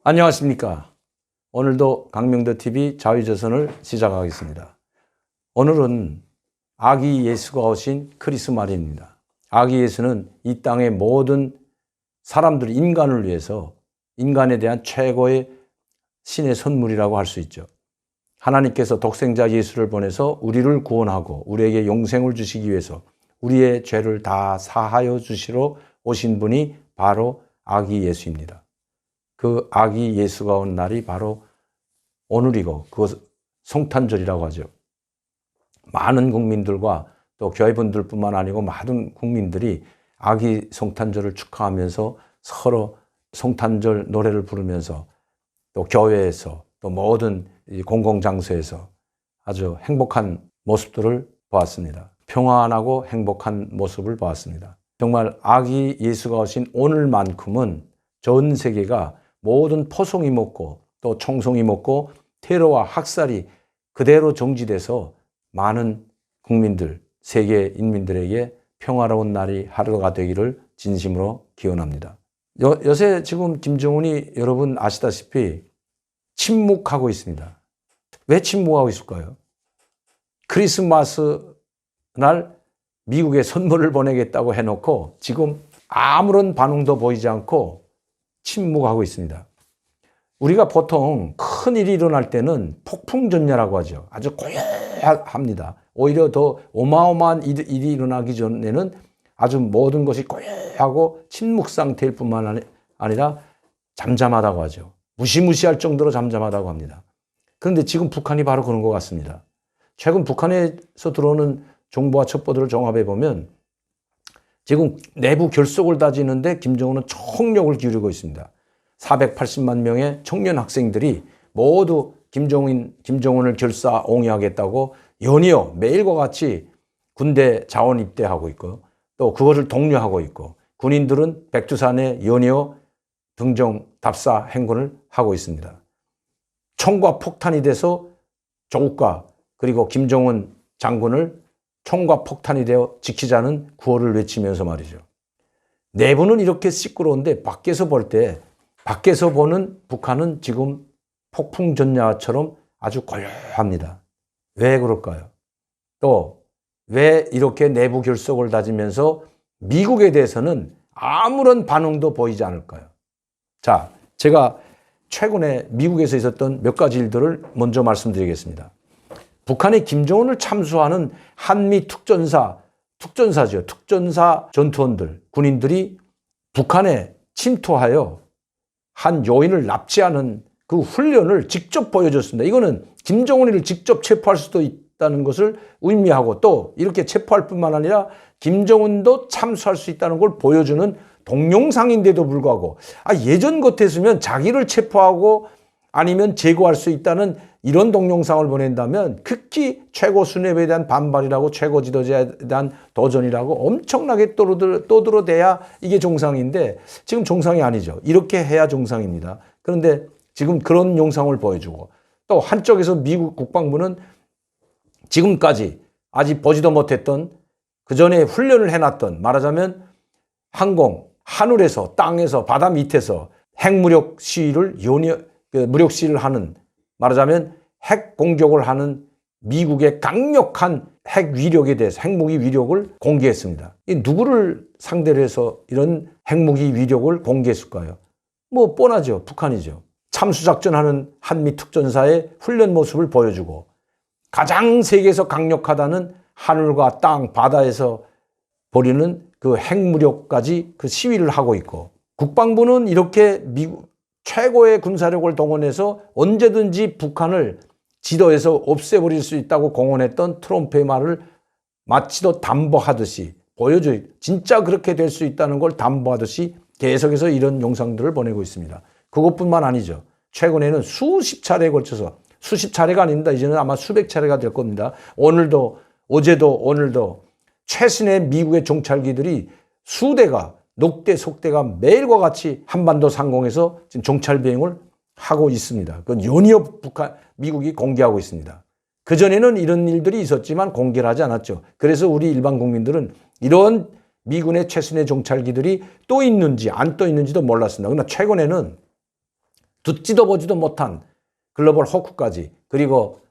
안녕하십니까. 오늘도 강명도TV 자유조선을 시작하겠습니다. 오늘은 아기 예수가 오신 크리스마스입니다. 아기 예수는 이 땅의 모든 사람들, 인간을 위해서 인간에 대한 최고의 신의 선물이라고 할 수 있죠. 하나님께서 독생자 예수를 보내서 우리를 구원하고 우리에게 영생을 주시기 위해서 우리의 죄를 다 사하여 주시러 오신 분이 바로 아기 예수입니다. 그 아기 예수가 온 날이 바로 오늘이고 그것 성탄절이라고 하죠. 많은 국민들과 또 교회분들뿐만 아니고 많은 국민들이 아기 성탄절을 축하하면서 서로 성탄절 노래를 부르면서 또 교회에서 또 모든 공공장소에서 아주 행복한 모습들을 보았습니다. 평안하고 행복한 모습을 보았습니다. 정말 아기 예수가 오신 오늘만큼은 전 세계가 모든 포성이 먹고 또 총성이 먹고 테러와 학살이 그대로 정지돼서 많은 국민들, 세계 인민들에게 평화로운 날이 하루가 되기를 진심으로 기원합니다. 요새 지금 김정은이 여러분 아시다시피 침묵하고 있습니다. 왜 침묵하고 있을까요? 크리스마스 날 미국에 선물을 보내겠다고 해놓고 지금 아무런 반응도 보이지 않고 침묵하고 있습니다. 우리가 보통 큰 일이 일어날 때는 폭풍전야라고 하죠. 아주 고요합니다. 오히려 더 어마어마한 일이 일어나기 전에는 아주 모든 것이 고요하고 침묵 상태일 뿐만 아니라 잠잠하다고 하죠. 무시무시할 정도로 잠잠하다고 합니다. 그런데 지금 북한이 바로 그런 것 같습니다. 최근 북한에서 들어오는 정보와 첩보들을 종합해 보면 지금 내부 결속을 다지는데 김정은은 총력을 기울이고 있습니다. 480만 명의 청년 학생들이 모두 김정은을 결사옹위하겠다고 연이어 매일과 같이 군대 자원 입대하고 있고 또 그것을 독려하고 있고 군인들은 백두산에 연이어 등정 답사 행군을 하고 있습니다. 총과 폭탄이 돼서 조국과 그리고 김정은 장군을 총과 폭탄이 되어 지키자는 구호를 외치면서 말이죠. 내부는 이렇게 시끄러운데 밖에서 보는 북한은 지금 폭풍전야처럼 아주 고요합니다. 왜 그럴까요? 또 왜 이렇게 내부 결속을 다지면서 미국에 대해서는 아무런 반응도 보이지 않을까요? 자, 제가 최근에 미국에서 있었던 몇 가지 일들을 먼저 말씀드리겠습니다. 북한이 김정은을 참수하는 한미 특전사죠. 특전사 전투원들, 군인들이 북한에 침투하여 한 요인을 납치하는 그 훈련을 직접 보여줬습니다. 이거는 김정은이를 직접 체포할 수도 있다는 것을 의미하고 또 이렇게 체포할 뿐만 아니라 김정은도 참수할 수 있다는 걸 보여주는 동영상인데도 불구하고 예전 같았으면 자기를 체포하고 아니면 제거할 수 있다는 이런 동영상을 보낸다면 극히 최고 수뇌부에 대한 반발이라고 최고 지도자에 대한 도전이라고 엄청나게 떠들어대야 이게 정상인데 지금 정상이 아니죠. 이렇게 해야 정상입니다. 그런데 지금 그런 영상을 보여주고 또 한쪽에서 미국 국방부는 지금까지 아직 보지도 못했던 그전에 훈련을 해놨던 말하자면 항공, 하늘에서 땅에서 바다 밑에서 핵무력 시위를 무력 시위를 하는 말하자면 핵 공격을 하는 미국의 강력한 핵 위력에 대해서 핵무기 위력을 공개했습니다. 이 누구를 상대로 해서 이런 핵무기 위력을 공개했을까요? 뭐 뻔하죠. 북한이죠. 참수작전하는 한미 특전사의 훈련 모습을 보여주고 가장 세계에서 강력하다는 하늘과 땅, 바다에서 벌이는 그 핵무력까지 그 시위를 하고 있고 국방부는 이렇게 미국 최고의 군사력을 동원해서 언제든지 북한을 지도에서 없애버릴 수 있다고 공언했던 트럼프의 말을 마치도 담보하듯이 보여줘요. 진짜 그렇게 될 수 있다는 걸 담보하듯이 계속해서 이런 영상들을 보내고 있습니다. 그것뿐만 아니죠. 최근에는 수십 차례에 걸쳐서 수십 차례가 아닙니다. 이제는 아마 수백 차례가 될 겁니다. 오늘도 어제도 오늘도 최신의 미국의 정찰기들이 수대가 녹대, 속대가 매일과 같이 한반도 상공에서 지금 정찰 비행을 하고 있습니다. 그건 연이어 미국이 공개하고 있습니다. 그전에는 이런 일들이 있었지만 공개를 하지 않았죠. 그래서 우리 일반 국민들은 이런 미군의 최신의 정찰기들이 또 있는지 안 또 있는지도 몰랐습니다. 그러나 최근에는 듣지도 보지도 못한 글로벌 호크까지, 그리고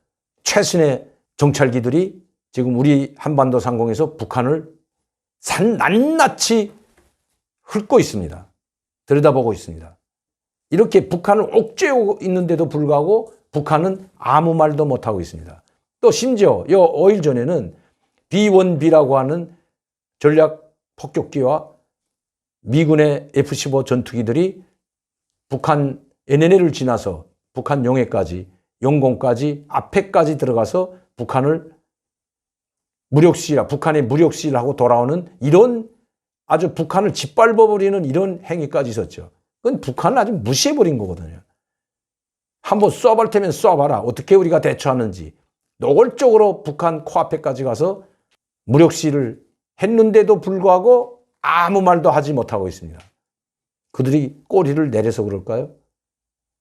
최신의 정찰기들이 지금 우리 한반도 상공에서 북한을 낱낱이 훑고 있습니다. 들여다보고 있습니다. 이렇게 북한을 옥죄고 있는데도 불구하고 북한은 아무 말도 못하고 있습니다. 또 심지어 5일 전에는 B-1B라고 하는 전략 폭격기와 미군의 F-15 전투기들이 북한 NNL을 지나서 북한 영해까지, 영공까지, 앞에까지 들어가서 북한의 무력시를 하고 돌아오는 이런 아주 북한을 짓밟아버리는 이런 행위까지 있었죠. 그건 북한을 아주 무시해버린 거거든요. 한번 쏴볼 테면 쏴봐라. 어떻게 우리가 대처하는지. 노골적으로 북한 코앞에까지 가서 무력시를 했는데도 불구하고 아무 말도 하지 못하고 있습니다. 그들이 꼬리를 내려서 그럴까요?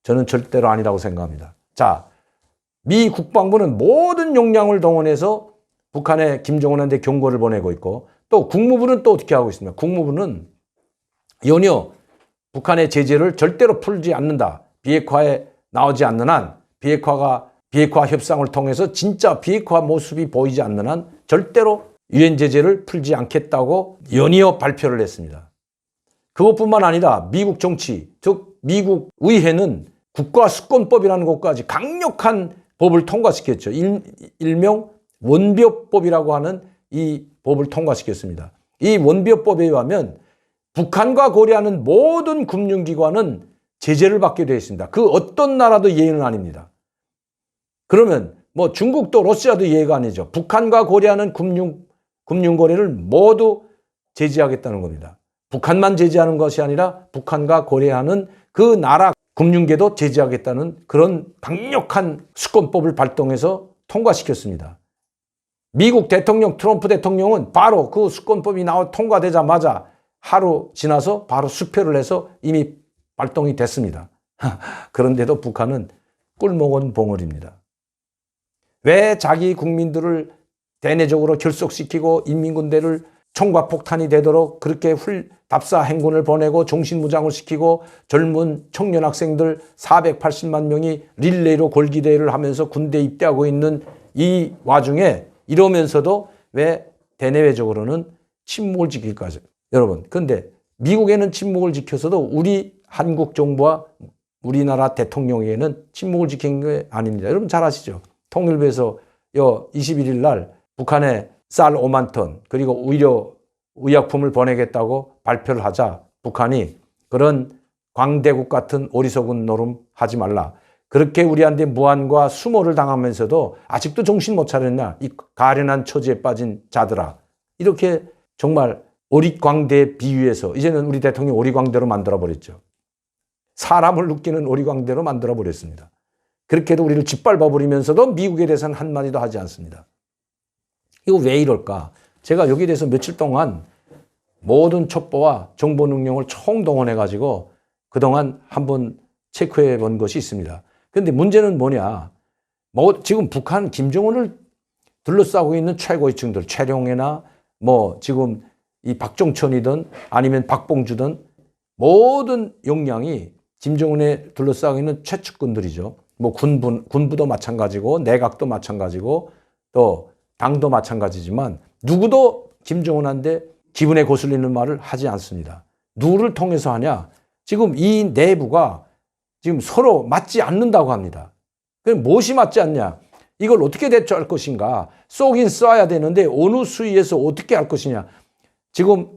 저는 절대로 아니라고 생각합니다. 자, 미 국방부는 모든 역량을 동원해서 북한에 김정은한테 경고를 보내고 있고, 또 국무부는 또 어떻게 하고 있습니까? 국무부는 연이어 북한의 제재를 절대로 풀지 않는다. 비핵화에 나오지 않는 한, 비핵화 협상을 통해서 진짜 비핵화 모습이 보이지 않는 한 절대로 유엔 제재를 풀지 않겠다고 연이어 발표를 했습니다. 그것뿐만 아니라 미국 정치, 즉 미국 의회는 국가수권법이라는 것까지 강력한 법을 통과시켰죠. 일명 원비어법이라고 하는 이 법을 통과시켰습니다. 이 원비어법에 의하면 북한과 거래하는 모든 금융기관은 제재를 받게 되어 있습니다. 그 어떤 나라도 예외는 아닙니다. 그러면 뭐 중국도 러시아도 예외가 아니죠. 북한과 거래하는 금융거래를 모두 제재하겠다는 겁니다. 북한만 제재하는 것이 아니라 북한과 거래하는 그 나라 금융계도 제재하겠다는 그런 강력한 수권법을 발동해서 통과시켰습니다. 미국 대통령 트럼프 대통령은 바로 그 수권법이 통과되자마자 하루 지나서 바로 수표를 해서 이미 발동이 됐습니다. 그런데도 북한은 꿀먹은 봉어리입니다. 왜 자기 국민들을 대내적으로 결속시키고 인민군대를 총과 폭탄이 되도록 그렇게 답사 행군을 보내고 종신무장을 시키고 젊은 청년 학생들 480만 명이 릴레이로 골기대회를 하면서 군대에 입대하고 있는 이 와중에 이러면서도 왜 대내외적으로는 침묵을 지킬까지. 여러분, 근데 미국에는 침묵을 지켜서도 우리 한국 정부와 우리나라 대통령에게는 침묵을 지킨 게 아닙니다. 여러분 잘 아시죠? 통일부에서 21일 날 북한에 쌀 5만 톤 그리고 의약품을 보내겠다고 발표를 하자 북한이 그런 광대국 같은 어리석은 노름 하지 말라. 그렇게 우리한테 무한과 수모를 당하면서도 아직도 정신 못 차렸냐. 이 가련한 처지에 빠진 자들아. 이렇게 정말 오리광대에 비유해서 이제는 우리 대통령이 오리광대로 만들어버렸죠. 사람을 웃기는 오리광대로 만들어버렸습니다. 그렇게도 우리를 짓밟아버리면서도 미국에 대해서는 한마디도 하지 않습니다. 이거 왜 이럴까? 제가 여기에 대해서 며칠 동안 모든 첩보와 정보 능력을 총동원해가지고 그동안 한번 체크해 본 것이 있습니다. 그런데 문제는 뭐냐? 지금 북한 김정은을 둘러싸고 있는 최고위층들, 최룡해나 지금 이 박종천이든 아니면 박봉주든 모든 역량이 김정은에 둘러싸고 있는 최측근들이죠. 군부도 마찬가지고 내각도 마찬가지고 또 당도 마찬가지지만 누구도 김정은한테 기분에 거슬리는 말을 하지 않습니다. 누구를 통해서 하냐? 지금 이 내부가 지금 서로 맞지 않는다고 합니다. 그럼 무엇이 맞지 않냐? 이걸 어떻게 대처할 것인가? 쏘긴 쏴야 되는데 어느 수위에서 어떻게 할 것이냐? 지금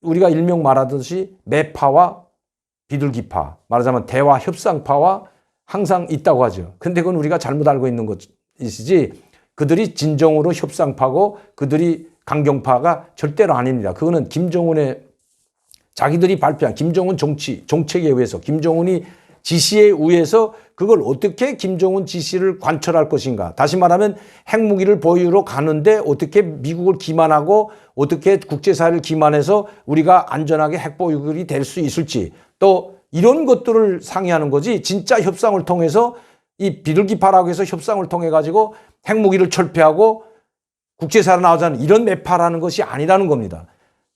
우리가 일명 말하듯이 매파와 비둘기파, 말하자면 대화 협상파와 항상 있다고 하죠. 근데 그건 우리가 잘못 알고 있는 것이지 그들이 진정으로 협상파고 그들이 강경파가 절대로 아닙니다. 그거는 김정은의 자기들이 발표한 김정은 정책에 의해서 김정은이 지시에 의해서 그걸 어떻게 김정은 지시를 관철할 것인가. 다시 말하면 핵무기를 보유로 가는데 어떻게 미국을 기만하고 어떻게 국제사회를 기만해서 우리가 안전하게 핵보유국이 될 수 있을지 또 이런 것들을 상의하는 거지 진짜 협상을 통해서 이 비둘기파라고 해서 협상을 통해 가지고 핵무기를 철폐하고 국제사회로 나오자는 이런 매파라는 것이 아니라는 겁니다.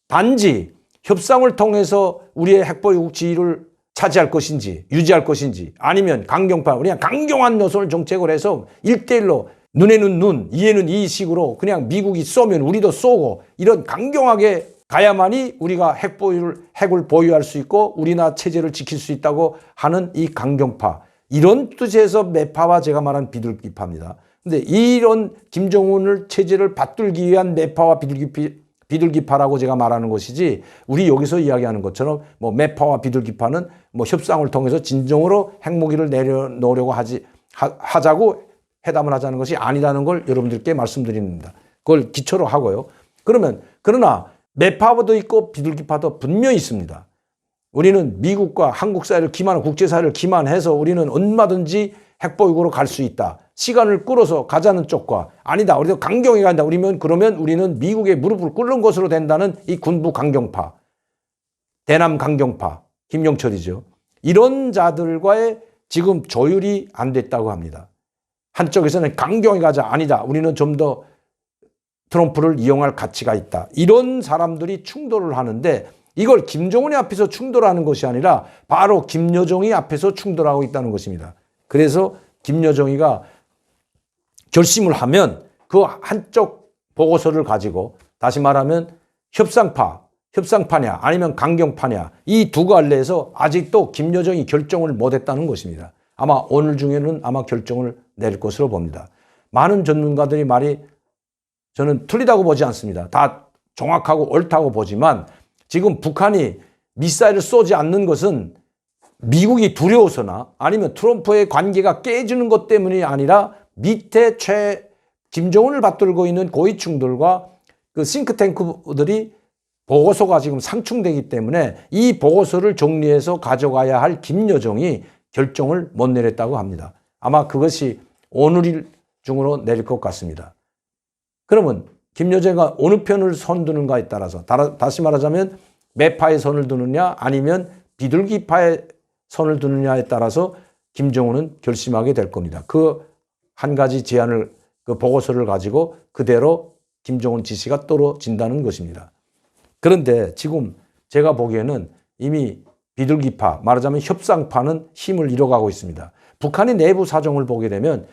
단지 협상을 통해서 우리의 핵보유국 지위를 차지할 것인지 유지할 것인지 아니면 강경파 그냥 강경한 노선을 정책을 해서 1대1로 눈에는 눈, 이에는 이 식으로 그냥 미국이 쏘면 우리도 쏘고 이런 강경하게 가야만이 우리가 핵을 보유할 수 있고 우리나라 체제를 지킬 수 있다고 하는 이 강경파 이런 뜻에서 매파와 제가 말한 비둘기파입니다. 근데 이런 김정은을 체제를 받들기 위한 매파와 비둘기파라고 제가 말하는 것이지 우리 여기서 이야기하는 것처럼 뭐 매파와 비둘기파는 뭐 협상을 통해서 진정으로 핵무기를 내려놓으려고 하자고 회담을 하자는 것이 아니라는 걸 여러분들께 말씀드립니다. 그걸 기초로 하고요. 그러나 매파도 있고 비둘기파도 분명히 있습니다. 우리는 미국과 한국 사회를 기만하고 국제사회를 기만해서 우리는 얼마든지 핵보유국으로 갈 수 있다. 시간을 끌어서 가자는 쪽과 아니다. 우리도 강경히 간다. 그러면 우리는 미국의 무릎을 꿇는 것으로 된다는 이 군부 강경파, 대남 강경파, 김영철이죠. 이런 자들과의 지금 조율이 안 됐다고 합니다. 한쪽에서는 강경히 가자. 아니다. 우리는 좀 더 트럼프를 이용할 가치가 있다. 이런 사람들이 충돌을 하는데 이걸 김정은이 앞에서 충돌하는 것이 아니라 바로 김여정이 앞에서 충돌하고 있다는 것입니다. 그래서 김여정이가 결심을 하면 그 한쪽 보고서를 가지고 다시 말하면 협상파냐 아니면 강경파냐 이 두 갈래에서 아직도 김여정이 결정을 못했다는 것입니다. 아마 오늘 중에는 아마 결정을 낼 것으로 봅니다. 많은 전문가들이 말이 저는 틀리다고 보지 않습니다. 다 정확하고 옳다고 보지만 지금 북한이 미사일을 쏘지 않는 것은 미국이 두려워서나 아니면 트럼프의 관계가 깨지는 것 때문이 아니라 밑에 김정은을 받들고 있는 고위층들과 그 싱크탱크들이 보고서가 지금 상충되기 때문에 이 보고서를 정리해서 가져가야 할 김여정이 결정을 못 내렸다고 합니다. 아마 그것이 오늘 중으로 내릴 것 같습니다. 그러면 김여정이 어느 편을 손드는가에 따라서 다시 말하자면 매파의 손을 두느냐 아니면 비둘기파의 손을 두느냐에 따라서 김정은은 결심하게 될 겁니다. 그 한 가지 제안을 그 보고서를 가지고 그대로 김정은 지시가 떨어진다는 것입니다. 그런데 지금 제가 보기에는 이미 비둘기파 말하자면 협상파는 힘을 잃어가고 있습니다. 북한의 내부 사정을 보게 되면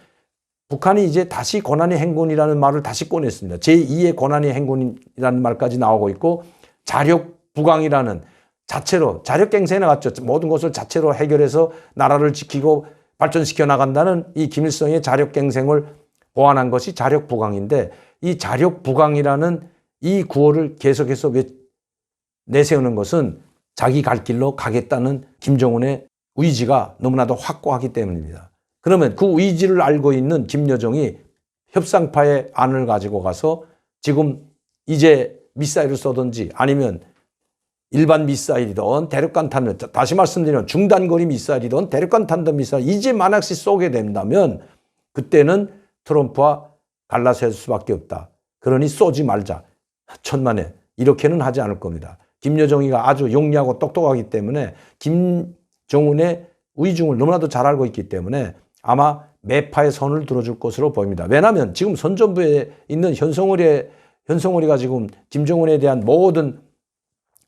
북한이 이제 다시 고난의 행군이라는 말을 다시 꺼냈습니다. 제2의 고난의 행군이라는 말까지 나오고 있고 자력부강이라는 자체로 자력갱생에 나갔죠. 모든 것을 자체로 해결해서 나라를 지키고 발전시켜 나간다는 이 김일성의 자력갱생을 보완한 것이 자력부강인데 이 자력부강이라는 이 구호를 계속해서 내세우는 것은 자기 갈 길로 가겠다는 김정은의 의지가 너무나도 확고하기 때문입니다. 그러면 그 의지를 알고 있는 김여정이 협상파의 안을 가지고 가서 지금 이제 미사일을 쏘든지 아니면 일반 미사일이든 대륙간 탄도 다시 말씀드리면 중단거리 미사일이든 대륙간 탄도 미사일 이제 만약시 쏘게 된다면 그때는 트럼프와 갈라설 수밖에 없다. 그러니 쏘지 말자. 천만에 이렇게는 하지 않을 겁니다. 김여정이가 아주 용리하고 똑똑하기 때문에 김정은의 의중을 너무나도 잘 알고 있기 때문에 아마 매파의 손을 들어줄 것으로 보입니다. 왜냐하면 지금 선전부에 있는 현성월이가 지금 김정은에 대한 모든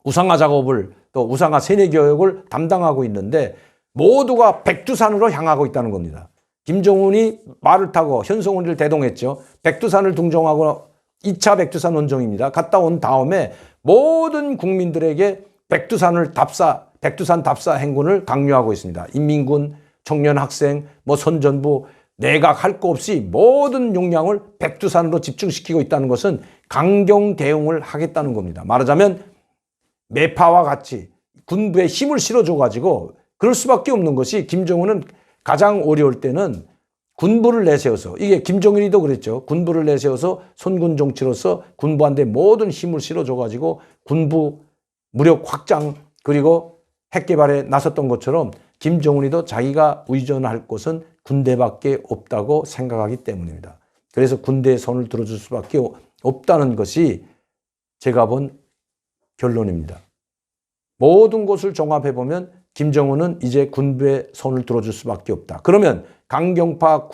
우상화 작업을 또 우상화 세뇌 교육을 담당하고 있는데 모두가 백두산으로 향하고 있다는 겁니다. 김정은이 말을 타고 현성월이를 대동했죠. 백두산을 등정하고 2차 백두산 원정입니다. 갔다 온 다음에 모든 국민들에게 백두산 답사 행군을 강요하고 있습니다. 인민군, 청년 학생, 선전부, 내각 할 거 없이 모든 역량을 백두산으로 집중시키고 있다는 것은 강경 대응을 하겠다는 겁니다. 말하자면 매파와 같이 군부에 힘을 실어줘가지고 그럴 수밖에 없는 것이 김정은은 가장 어려울 때는 군부를 내세워서 이게 김정일이도 그랬죠. 군부를 내세워서 선군 정치로서 군부한테 모든 힘을 실어줘가지고 군부 무력 확장 그리고 핵 개발에 나섰던 것처럼 김정은이도 자기가 의존할 곳은 군대밖에 없다고 생각하기 때문입니다. 그래서 군대의 손을 들어줄 수밖에 없다는 것이 제가 본 결론입니다. 모든 것을 종합해보면 김정은은 이제 군부의 손을 들어줄 수밖에 없다. 그러면 강경파인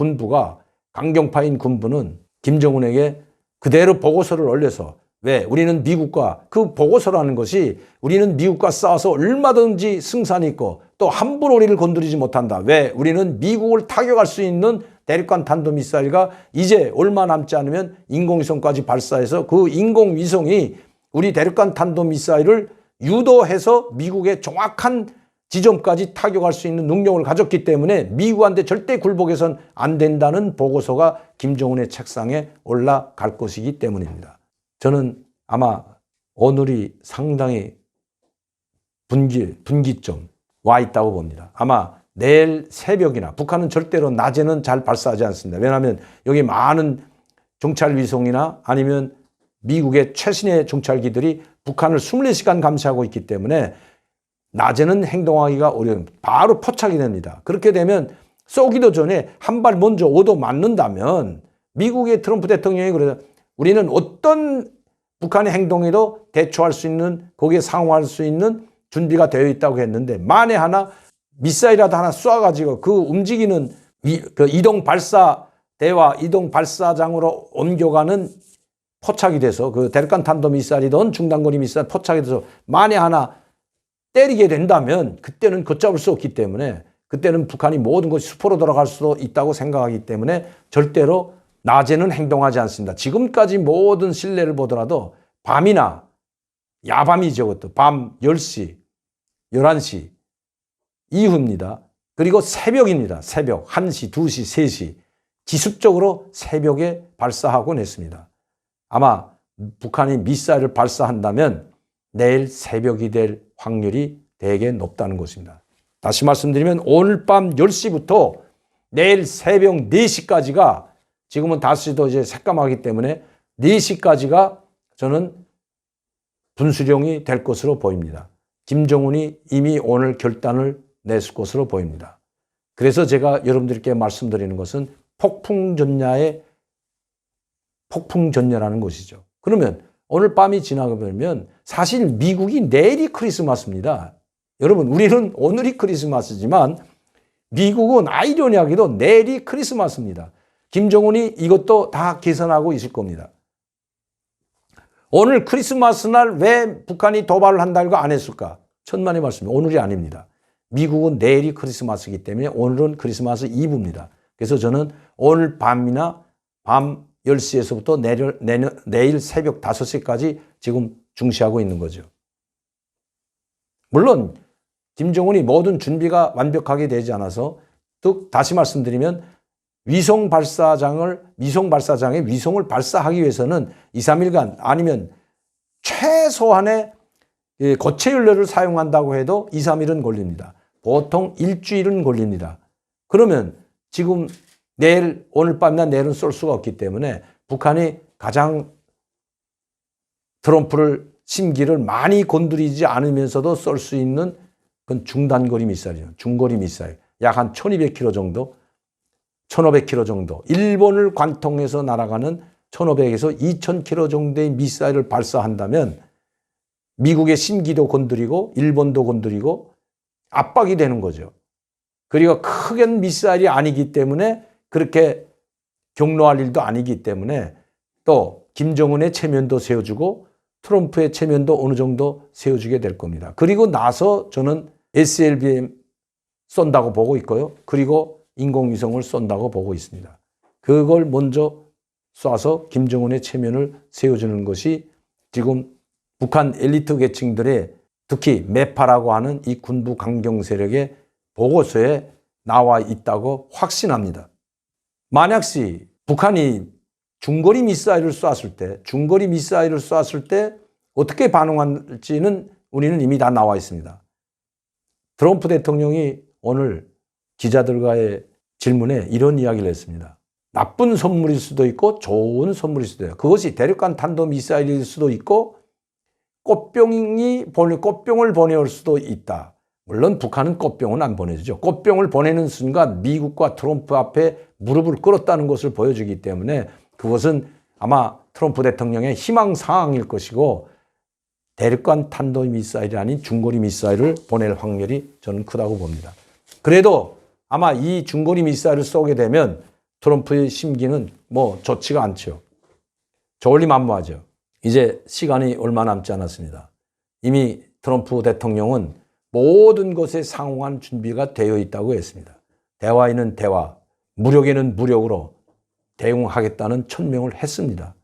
군부는 김정은에게 그대로 보고서를 올려서 왜? 우리는 미국과 그 보고서라는 것이 우리는 미국과 싸워서 얼마든지 승산이 있고 또 함부로 우리를 건드리지 못한다. 왜? 우리는 미국을 타격할 수 있는 대륙간 탄도미사일과 이제 얼마 남지 않으면 인공위성까지 발사해서 그 인공위성이 우리 대륙간 탄도미사일을 유도해서 미국의 정확한 지점까지 타격할 수 있는 능력을 가졌기 때문에 미국한테 절대 굴복해서는 안 된다는 보고서가 김정은의 책상에 올라갈 것이기 때문입니다. 저는 아마 오늘이 상당히 분기점 와 있다고 봅니다. 아마 내일 새벽이나 북한은 절대로 낮에는 잘 발사하지 않습니다. 왜냐하면 여기 많은 정찰위성이나 아니면 미국의 최신의 정찰기들이 북한을 24시간 감시하고 있기 때문에 낮에는 행동하기가 어려운 바로 포착이 됩니다. 그렇게 되면 쏘기도 전에 한 발 먼저 얻어 맞는다면 미국의 트럼프 대통령이 그래서 우리는 어떤 북한의 행동에도 대처할 수 있는 거기에 상응할 수 있는 준비가 되어 있다고 했는데 만에 하나 미사일이라도 하나 쏴가지고 그 움직이는 그 이동 발사대와 이동 발사장으로 옮겨가는 포착이 돼서 그 대륙간 탄도 미사일이든 중단거리 미사일 포착이 돼서 만에 하나 때리게 된다면 그때는 걷잡을 수 없기 때문에 그때는 북한이 모든 것이 수포로 돌아갈 수도 있다고 생각하기 때문에 절대로 낮에는 행동하지 않습니다. 지금까지 모든 신뢰를 보더라도 밤이나 야밤이죠. 그것도 밤 10시, 11시 이후입니다. 그리고 새벽입니다. 새벽 1시, 2시, 3시 기습적으로 새벽에 발사하곤 했습니다. 아마 북한이 미사일을 발사한다면 내일 새벽이 될 확률이 되게 높다는 것입니다. 다시 말씀드리면 오늘 밤 10시부터 내일 새벽 4시까지가 지금은 5시도 이제 새까맣기 때문에 4시까지가 저는 분수령이 될 것으로 보입니다. 김정은이 이미 오늘 결단을 냈을 것으로 보입니다. 그래서 제가 여러분들께 말씀드리는 것은 폭풍전야의 폭풍전야라는 것이죠. 그러면 오늘 밤이 지나가면 사실 미국이 내일이 크리스마스입니다. 여러분 우리는 오늘이 크리스마스지만 미국은 아이러니하게도 내일이 크리스마스입니다. 김정은이 이것도 다 계산하고 있을 겁니다. 오늘 크리스마스 날 왜 북한이 도발을 한다고 안 했을까? 천만의 말씀, 오늘이 아닙니다. 미국은 내일이 크리스마스이기 때문에 오늘은 크리스마스 이브입니다. 그래서 저는 오늘 밤이나 밤 10시에서부터 내일 새벽 5시까지 지금 중시하고 있는 거죠. 물론 김정은이 모든 준비가 완벽하게 되지 않아서 또 다시 말씀드리면 위성 발사장에 위성을 발사하기 위해서는 2, 3일간 아니면 최소한의 고체 연료를 사용한다고 해도 2, 3일은 걸립니다. 보통 일주일은 걸립니다. 그러면 지금 오늘 밤이나 내일은 쏠 수가 없기 때문에 북한이 가장 트럼프를 심기를 많이 건드리지 않으면서도 쏠 수 있는 그건 중단거리 미사일이죠. 중거리 미사일. 약 한 1200km 정도, 1500km 정도. 일본을 관통해서 날아가는 1500에서 2000km 정도의 미사일을 발사한다면 미국의 심기도 건드리고 일본도 건드리고 압박이 되는 거죠. 그리고 크게 미사일이 아니기 때문에 그렇게 경로할 일도 아니기 때문에 또 김정은의 체면도 세워주고 트럼프의 체면도 어느 정도 세워주게 될 겁니다. 그리고 나서 저는 SLBM 쏜다고 보고 있고요. 그리고 인공위성을 쏜다고 보고 있습니다. 그걸 먼저 쏴서 김정은의 체면을 세워주는 것이 지금 북한 엘리트 계층들의 특히 매파라고 하는 이 군부 강경 세력의 보고서에 나와 있다고 확신합니다. 만약시 북한이 중거리 미사일을 쐈을 때 어떻게 반응할지는 우리는 이미 다 나와 있습니다. 트럼프 대통령이 오늘 기자들과의 질문에 이런 이야기를 했습니다. 나쁜 선물일 수도 있고 좋은 선물일 수도 있어요. 그것이 대륙간 탄도미사일일 수도 있고 꽃병을 보내올 수도 있다. 물론 북한은 꽃병은 안 보내주죠. 꽃병을 보내는 순간 미국과 트럼프 앞에 무릎을 꿇었다는 것을 보여주기 때문에 그것은 아마 트럼프 대통령의 희망사항일 것이고 대륙간 탄도미사일이 아닌 중거리 미사일을 보낼 확률이 저는 크다고 봅니다. 그래도 아마 이 중거리 미사일을 쏘게 되면 트럼프의 심기는 뭐 좋지가 않죠. 좋을리만무하죠. 이제 시간이 얼마 남지 않았습니다. 이미 트럼프 대통령은 모든 것에 상응한 준비가 되어 있다고 했습니다. 대화에는 대화, 무력에는 무력으로 대응하겠다는 천명을 했습니다.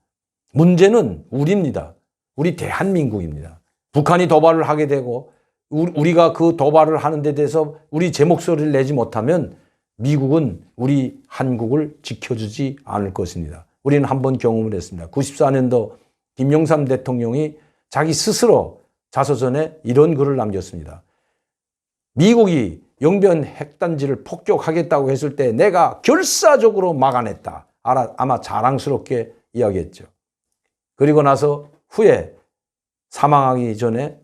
문제는 우리입니다. 우리 대한민국입니다. 북한이 도발을 하게 되고 우리가 그 도발을 하는 데 대해서 우리 제 목소리를 내지 못하면 미국은 우리 한국을 지켜주지 않을 것입니다. 우리는 한번 경험을 했습니다. 94년도 김영삼 대통령이 자기 스스로 자서전에 이런 글을 남겼습니다. 미국이 영변 핵단지를 폭격하겠다고 했을 때 내가 결사적으로 막아냈다. 아마 자랑스럽게 이야기했죠. 그리고 나서 후에 사망하기 전에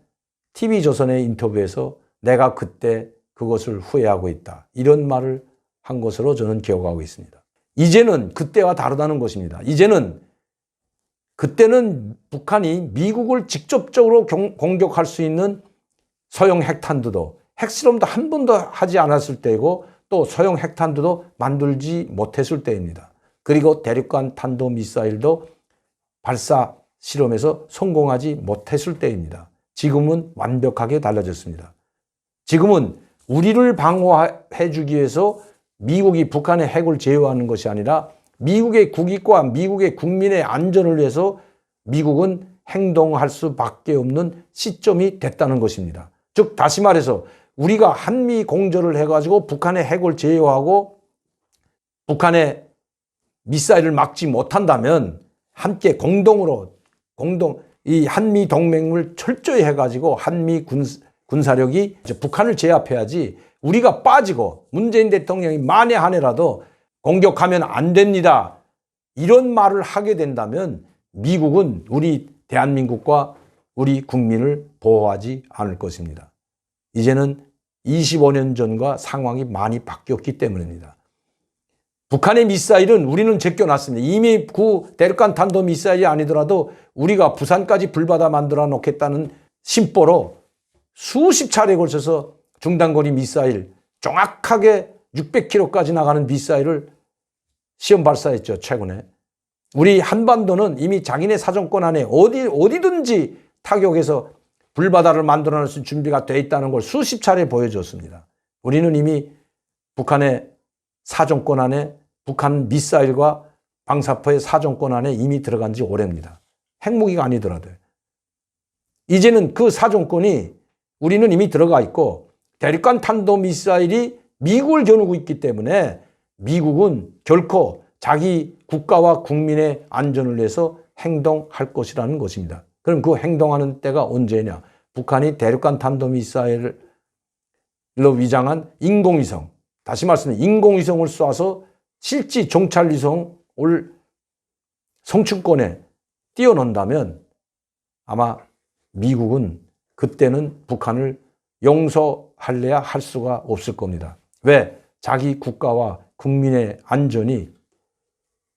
TV조선의 인터뷰에서 내가 그때 그것을 후회하고 있다. 이런 말을 한 것으로 저는 기억하고 있습니다. 이제는 그때와 다르다는 것입니다. 그때는 북한이 미국을 직접적으로 공격할 수 있는 소형 핵탄두도 핵실험도 한 번도 하지 않았을 때이고 또 소형 핵탄두도 만들지 못했을 때입니다. 그리고 대륙간 탄도미사일도 발사 실험에서 성공하지 못했을 때입니다. 지금은 완벽하게 달라졌습니다. 지금은 우리를 방어해 주기 위해서 미국이 북한의 핵을 제어하는 것이 아니라 미국의 국익과 미국의 국민의 안전을 위해서 미국은 행동할 수밖에 없는 시점이 됐다는 것입니다. 즉 다시 말해서 우리가 한미 공조를 해가지고 북한의 핵을 제어하고 북한의 미사일을 막지 못한다면 함께 이 한미 동맹을 철저히 해가지고 한미 군사력이 북한을 제압해야지 우리가 빠지고 문재인 대통령이 만에 한해라도 공격하면 안 됩니다. 이런 말을 하게 된다면 미국은 우리 대한민국과 우리 국민을 보호하지 않을 것입니다. 이제는 25년 전과 상황이 많이 바뀌었기 때문입니다. 북한의 미사일은 우리는 제껴놨습니다. 이미 그 대륙간 탄도미사일이 아니더라도 우리가 부산까지 불바다 만들어 놓겠다는 심보로 수십 차례에 걸쳐서 중단거리 미사일, 정확하게 600km까지 나가는 미사일을 시험 발사했죠, 최근에. 우리 한반도는 이미 자기네 사정권 안에 어디든지 타격해서 불바다를 만들어낼 수 있는 준비가 돼 있다는 걸 수십 차례 보여줬습니다. 우리는 이미 북한의 사정권 안에 북한 미사일과 방사포의 사정권 안에 이미 들어간 지 오래입니다. 핵무기가 아니더라도요. 이제는 그 사정권이 우리는 이미 들어가 있고 대륙간 탄도미사일이 미국을 겨누고 있기 때문에 미국은 결코 자기 국가와 국민의 안전을 위해서 행동할 것이라는 것입니다. 그럼 그 행동하는 때가 언제냐? 북한이 대륙간 탄도미사일로 위장한 인공위성, 다시 말씀해 인공위성을 쏴서 실지 정찰위성을 성층권에 띄워놓는다면 아마 미국은 그때는 북한을 용서할래야 할 수가 없을 겁니다. 왜? 자기 국가와 국민의 안전이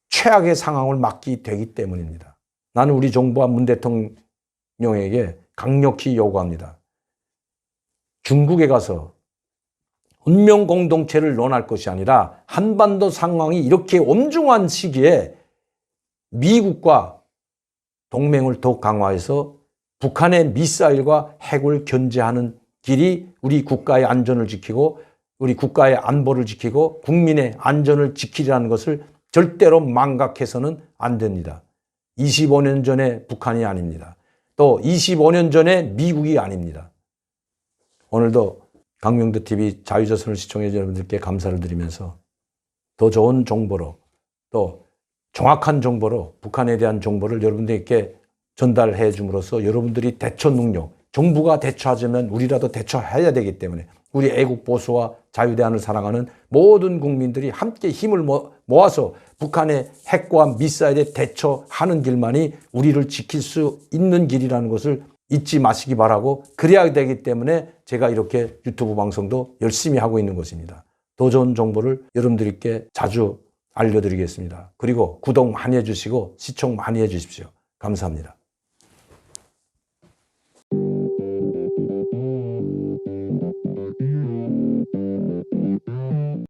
최악의 상황을 맞게 되기 때문입니다. 나는 우리 정부와 문 대통령에게 강력히 요구합니다. 중국에 가서 운명 공동체를 논할 것이 아니라 한반도 상황이 이렇게 엄중한 시기에 미국과 동맹을 더욱 강화해서 북한의 미사일과 핵을 견제하는 길이 우리 국가의 안전을 지키고 우리 국가의 안보를 지키고 국민의 안전을 지키라는 것을 절대로 망각해서는 안 됩니다. 25년 전에 북한이 아닙니다. 또 25년 전에 미국이 아닙니다. 오늘도 강명도TV 자유조선을 시청해 주신 여러분들께 감사를 드리면서 더 좋은 정보로 또 정확한 정보로 북한에 대한 정보를 여러분들께 전달해 줌으로써 여러분들이 대처 능력, 정부가 대처하자면 우리라도 대처해야 되기 때문에 우리 애국 보수와 자유대한을 사랑하는 모든 국민들이 함께 힘을 모아서 북한의 핵과 미사일에 대처하는 길만이 우리를 지킬 수 있는 길이라는 것을 잊지 마시기 바라고, 그래야 되기 때문에 제가 이렇게 유튜브 방송도 열심히 하고 있는 것입니다. 더 좋은 정보를 여러분들께 자주 알려드리겠습니다. 그리고 구독 많이 해주시고 시청 많이 해주십시오. 감사합니다.